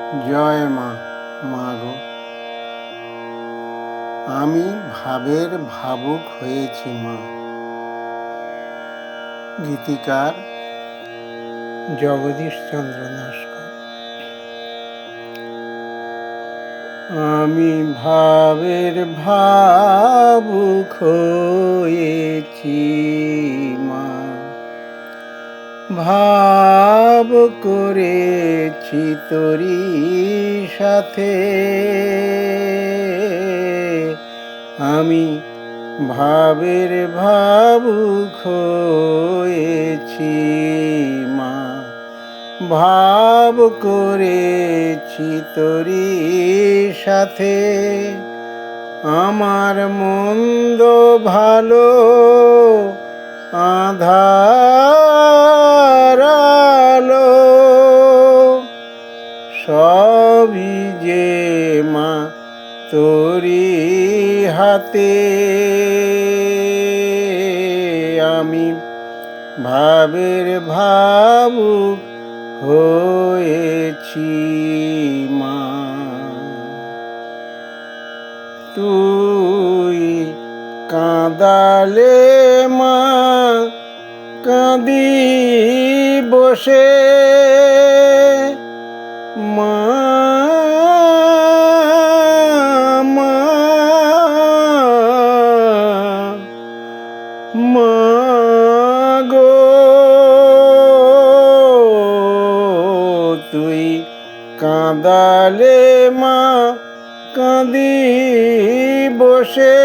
জয় মা। মা গো, আমি ভাবের ভাবুক হয়েছি মা। গীতিকার জগদীশ চন্দ্র নস্কর। আমি ভাবের ভাবুক হয়েছি মা, ভাব করেছি তোরি সাথে। আমি ভাবের ভাবুক হয়েছি মা, ভাব করেছি তোরি সাথে। আমার মন্দ ভালো আঁধার আলো সবই যে মা তোরি হাতে। আমি ভাবের ভাবুক হয়েছি মা। তুই কাঁদালে মা কাঁদি বসে, মা মা মা গো। তুই কাঁদালে মা কাঁদি বসে,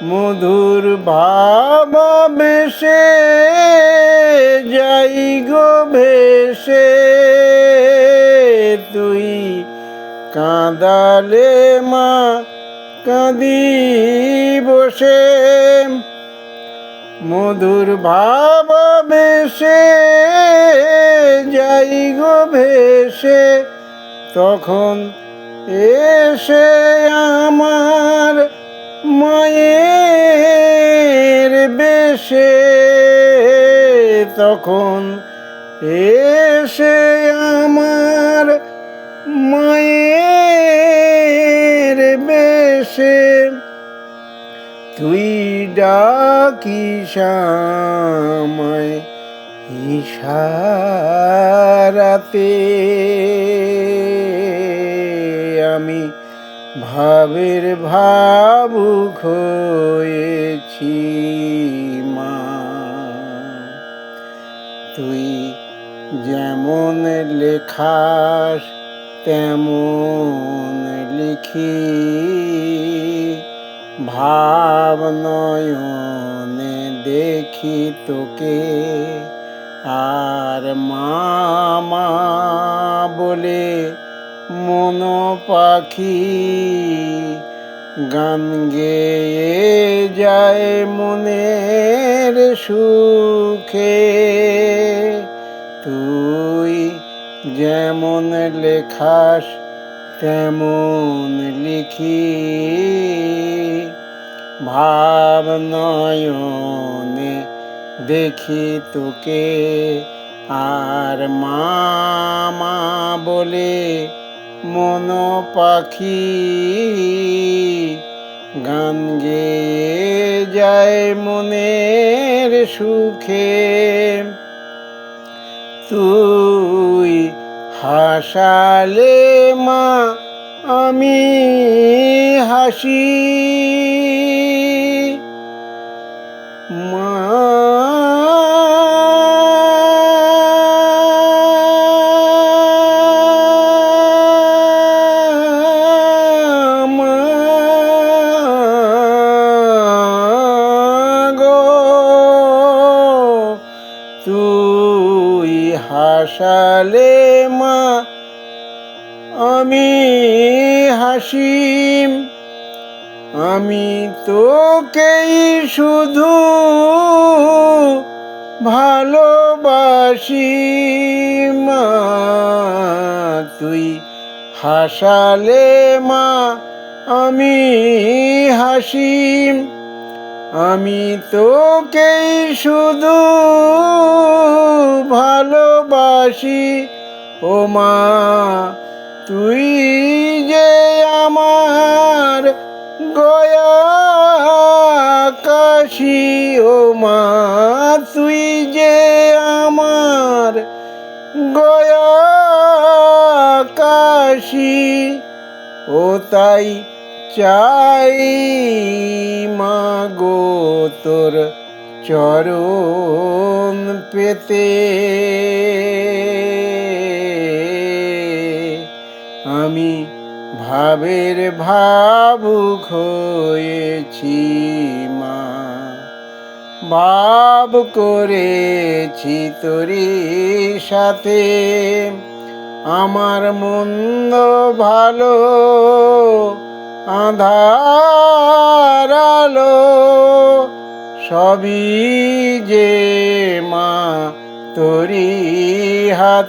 মধুর ভাবাবেশে যাই গো ভেসে। তুই কাঁদালে মা কাঁদি বসে, মধুর ভাবাবেশে যাই গো ভেসে। তখন এসে আমার মায়ের বেশে, তখন এসে আমার মায়ের বেশে। তুই ডাকিস আমায় ইশারাতে। আমি ভাবের ভাবুক হয়েছি মা। তুই যেমন লেখাস তেমন লিখি, ভাব নয়নে দেখি তোকে। আর মা বলে মন পাখি গান গেয়ে যায় মনের সুখে। তুই যেমন লেখাস তেমন লিখি, ভাব নয়নে দেখি তোকে। আর মা বলে মন পাখি গান গেয়ে যায় মনের সুখে। তুই হাসালে মা আমি হাসি, মা তুই হাসালে মা আমি হাসি। আমি তোকেই শুধু ভালোবাসি মা। তুই হাসালে মা আমি হাসি। আমি তোকেই শুধু ভালোবাসি। ও মা তুই যে আমার গয়া কাশি, ও মা তুই যে আমার গয়া কাশি, ও তাই চাই মা গো তোর চরণ পেতে। আমি ভাবের ভাবুক হয়েছি মা, ভাব করেছি তোরই সাথে। আমার মন্দ ভালো আঁধার আলো সবই যে মা তোরই হাতে।